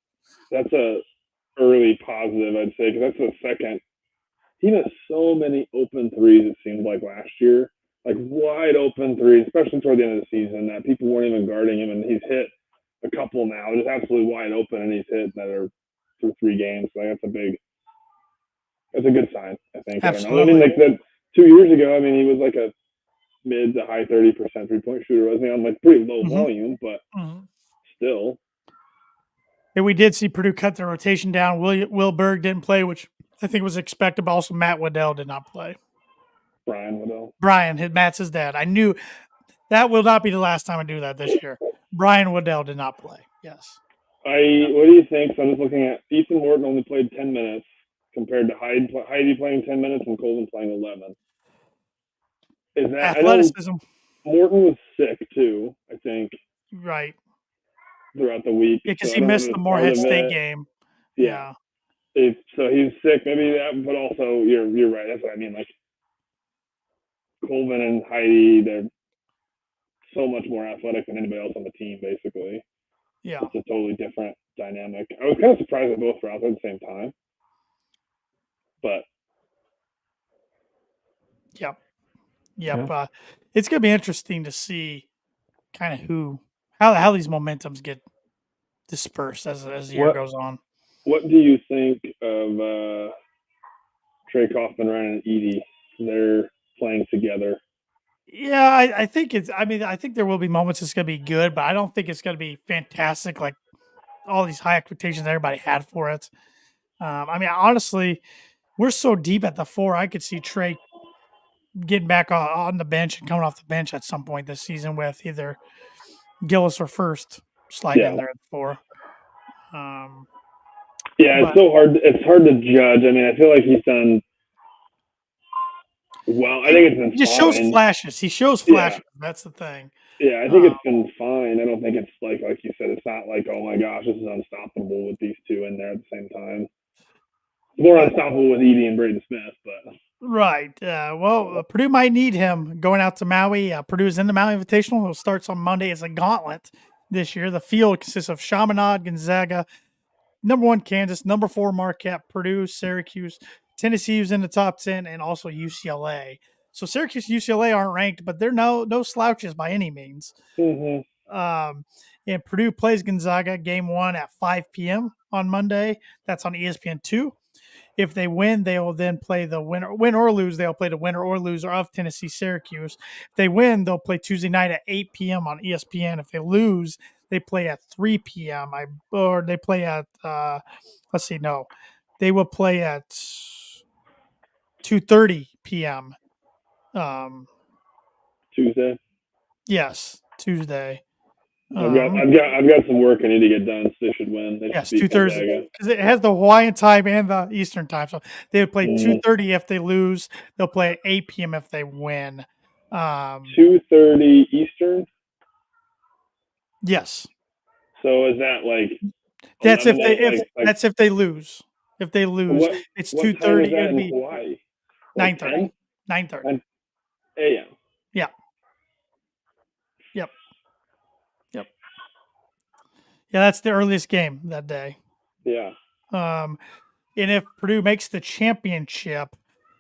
That's a early positive, I'd say, because that's the second. He missed so many open threes, it seemed like last year, like wide open threes, especially toward the end of the season, that people weren't even guarding him, and he's hit a couple now, just absolutely wide open, and he's hit that are through 3 games. So that's a good sign, I think. Absolutely. I mean, like that 2 years ago, I mean, he was like a mid to high 30% 3-point shooter, wasn't he? On like pretty low volume, but still. And we did see Purdue cut their rotation down. Will Berg didn't play, which I think was expected, but also Matt Waddell did not play. Brian Waddell. Matt's his dad. I knew that will not be the last time I do that this year. Brian Waddell did not play. Yes. What do you think? So I'm just looking at Ethan Morton only played 10 minutes compared to Heidi playing 10 minutes and Colvin playing 11. Is that athleticism? Morton was sick too, I think. Right. Throughout the week. Yeah, because he missed the Moorhead State game. Yeah. So he's sick, maybe that, but also you're right. That's what I mean. Like Colvin and Heidi, they're so much more athletic than anybody else on the team, basically. Yeah. It's a totally different dynamic. I was kind of surprised that both were out there at the same time. But Yep. Yeah. It's gonna be interesting to see kind of how these momentums get dispersed as the year goes on. What do you think of Trey Kaufman-Renn and Edie? They're playing together. Yeah, I think I think there will be moments it's going to be good, but I don't think it's going to be fantastic like all these high expectations everybody had for it. I mean, honestly, we're so deep at the 4. I could see Trey getting back on the bench and coming off the bench at some point this season with either Gillis or Furst sliding in there at 4. It's so hard. It's hard to judge. I mean, I feel like he's done well. I think it's been. He just shows flashes. He shows flashes. Yeah. That's the thing. Yeah, I think it's been fine. I don't think it's like you said. It's not like, oh my gosh, this is unstoppable with these 2 in there at the same time. It's more unstoppable with Edie and Braden Smith, but. Right. Well, Purdue might need him going out to Maui. Purdue's in the Maui Invitational. It starts on Monday. It's a gauntlet this year. The field consists of Chaminade, Gonzaga, number 1 Kansas, number 4 Marquette, Purdue, Syracuse, Tennessee who's in the top 10, and also UCLA. So Syracuse and UCLA aren't ranked, but they're no slouches by any means. And Purdue plays Gonzaga game 1 at 5 p.m. on Monday. That's on ESPN2. If they win, they will then play the win or lose. They'll play the winner or loser of Tennessee Syracuse. If they win, they'll play Tuesday night at 8 p.m. on ESPN. If they lose, they play at 3 p.m. Or they play at they will play at 2:30 p.m. Tuesday. Yes, Tuesday. I've got some work I need to get done, so they should win. They Yes, should beat 2:30 Gonzaga. because it has the Hawaiian time and the Eastern time. So they would play 2:30 if they lose. They'll play at 8 p.m. if they win. 2:30 Eastern. Yes, So is that like that's if they 11, that's if they lose. If they lose, it's what 2:30. time is that It'd in be Hawaii? 9:30. 9:30. a.m. Yeah. Yep. Yep. Yeah, that's the earliest game that day. Yeah. And if Purdue makes the championship,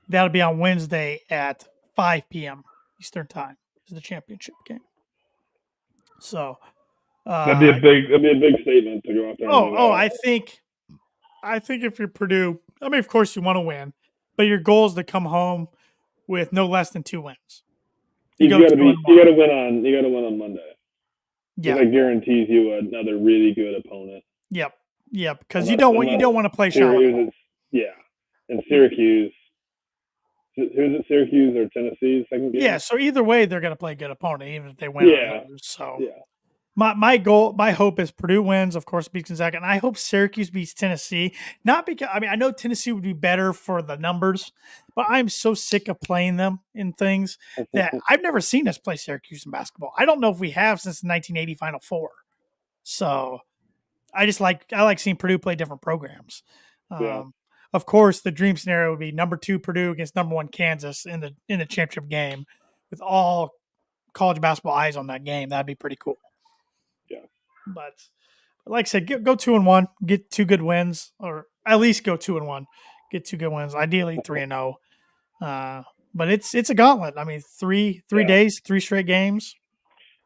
that'll be on Wednesday at 5 p.m. Eastern time. Is the championship game. So That'd be a big statement to go out there. I think if you're Purdue, I mean, of course you want to win, but your goal is to come home with no less than 2 wins. You got to win on Monday. Yeah, that guarantees you another really good opponent. Yep. Because you don't want to play Syracuse. Yeah, and Syracuse. Who's it? Syracuse or Tennessee's second game? Yeah. So either way, they're going to play a good opponent, even if they win or lose. So my hope is Purdue wins, of course, beats Gonzaga, and I hope Syracuse beats Tennessee. Not because I know Tennessee would be better for the numbers, but I'm so sick of playing them in things that I've never seen us play Syracuse in basketball. I don't know if we have since the 1980 Final Four. So I like seeing Purdue play different programs. Of course, the dream scenario would be number 2 Purdue against number 1 Kansas in the championship game, with all college basketball eyes on that game. That'd be pretty cool. Yeah, but like I said, go 2-1, get 2 good wins, or at least go 2-1, get 2 good wins. Ideally 3-0. But it's a gauntlet. I mean, three days, 3 straight games.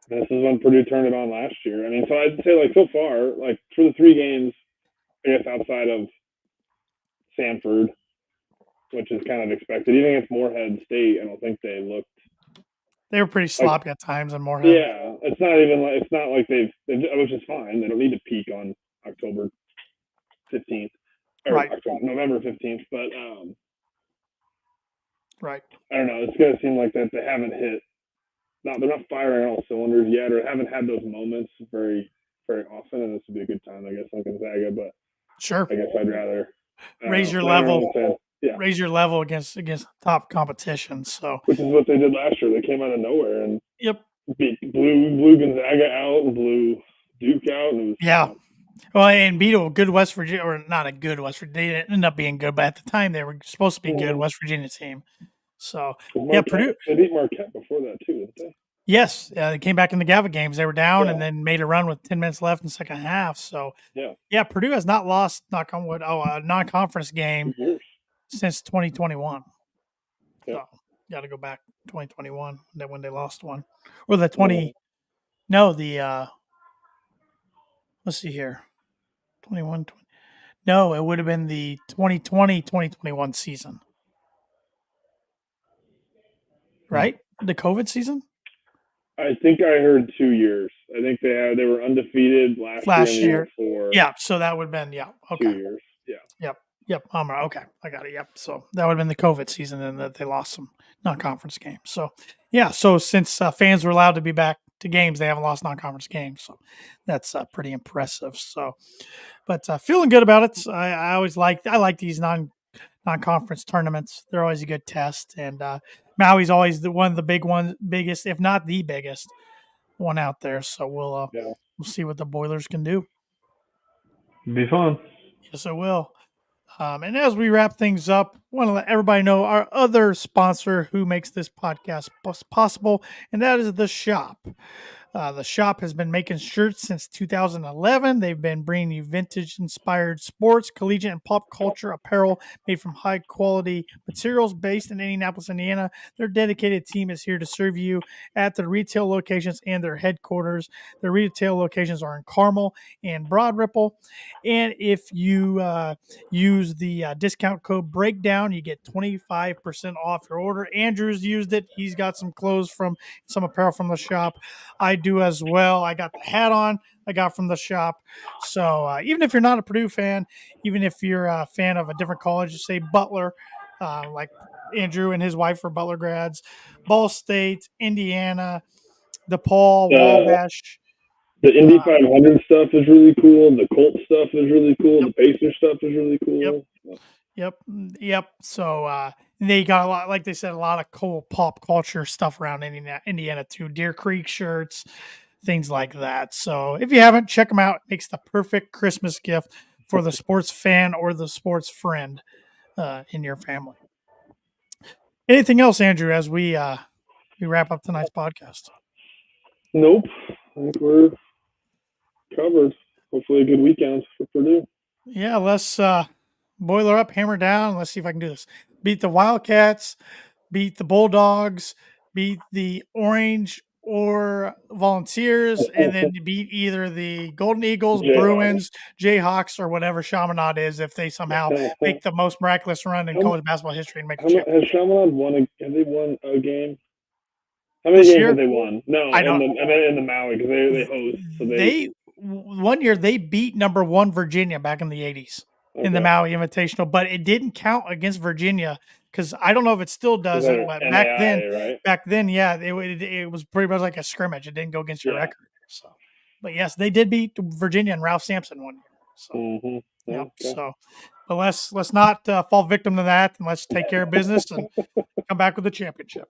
This is when Purdue turned it on last year. I mean, so I'd say so far, for the 3 games, I guess outside of Samford, which is kind of expected. Even against Morehead State, I don't think they looked. They were pretty sloppy at times in Morehead. Yeah, it's not like they've, which is fine. They don't need to peak on October 15th or November 15th, but right. I don't know. It's gonna seem like that they haven't hit. They're not firing all cylinders yet, or haven't had those moments very, very often. And this would be a good time, I guess, on Gonzaga. But sure, I guess I'd rather raise your level. Raise your level against top competition. So, which is what they did last year. They came out of nowhere and blew Gonzaga out and blew Duke out. And well, and beat a good West Virginia, or not a good West Virginia. They didn't end up being good, but at the time they were supposed to be good West Virginia team. So Purdue. They beat Marquette before that too, didn't they? Yes, they came back in the GAVA games. They were down and then made a run with 10 minutes left in the second half. So Purdue has not lost, knock on wood, a non-conference game since 2021. So got to go back 2021 when they lost one, or the 20. No, the let's see here, 21. 20, no, it would have been the 2020-2021 season, right? The COVID season. I think I heard 2 years. I think they were undefeated last year. Yeah, so that would have been 2 years. Yeah. Yep. Okay, I got it. Yep. So that would have been the COVID season, and that they lost some non-conference games. So So since fans were allowed to be back to games, they haven't lost non-conference games. So that's pretty impressive. So, but feeling good about it. I always like these non-conference tournaments. They're always a good test, and Maui's always one of the biggest, if not the biggest one out there. So we'll see what the Boilers can do. It'll be fun. Yes, it will. And as we wrap things up, I want to let everybody know our other sponsor who makes this podcast possible, and that is The Shop. The shop has been making shirts since 2011. They've been bringing you vintage inspired sports, collegiate, and pop culture apparel made from high quality materials based in Indianapolis, Indiana. Their dedicated team is here to serve you at their retail locations and their headquarters. Their retail locations are in Carmel and Broad Ripple. And if you use the discount code breakdown, you get 25% off your order. Andrew's used it. He's got some clothes from some apparel from the shop. I do as well. I got the hat on I got from the shop. So even if you're not a Purdue fan, even if you're a fan of a different college, say Butler, like Andrew and his wife were Butler grads, Ball State, Indiana, DePaul, Wabash. The Indy 500 stuff is really cool. The Colt stuff is really cool. Yep. The Pacers stuff is really cool. Yep. So they got a lot, like they said, a lot of cool pop culture stuff around Indiana too. Deer Creek shirts, things like that. So if you haven't, check them out. It makes the perfect Christmas gift for the sports fan or the sports friend in your family. Anything else, Andrew, as we wrap up tonight's podcast? Nope. I think we're covered. Hopefully a good weekend for Purdue. Yeah, let's boiler up, hammer down. Let's see if I can do this. Beat the Wildcats, beat the Bulldogs, beat the Orange or Volunteers, and then beat either the Golden Eagles, Bruins, Jayhawks, or whatever Chaminade is if they somehow make the most miraculous run in college basketball history and make the championship. Has Chaminade won? Have they won a game? How many games have they won? No, I don't. In the Maui because they host. So they 1 year they beat number 1 Virginia back in the 80s in the Maui Invitational, but it didn't count against Virginia because I don't know if it still doesn't. But back then, yeah, it was pretty much like a scrimmage. It didn't go against your record. So, but yes, they did beat Virginia and Ralph Sampson 1 year. So, yep. So, but let's not fall victim to that, and let's take care of business and come back with the championship.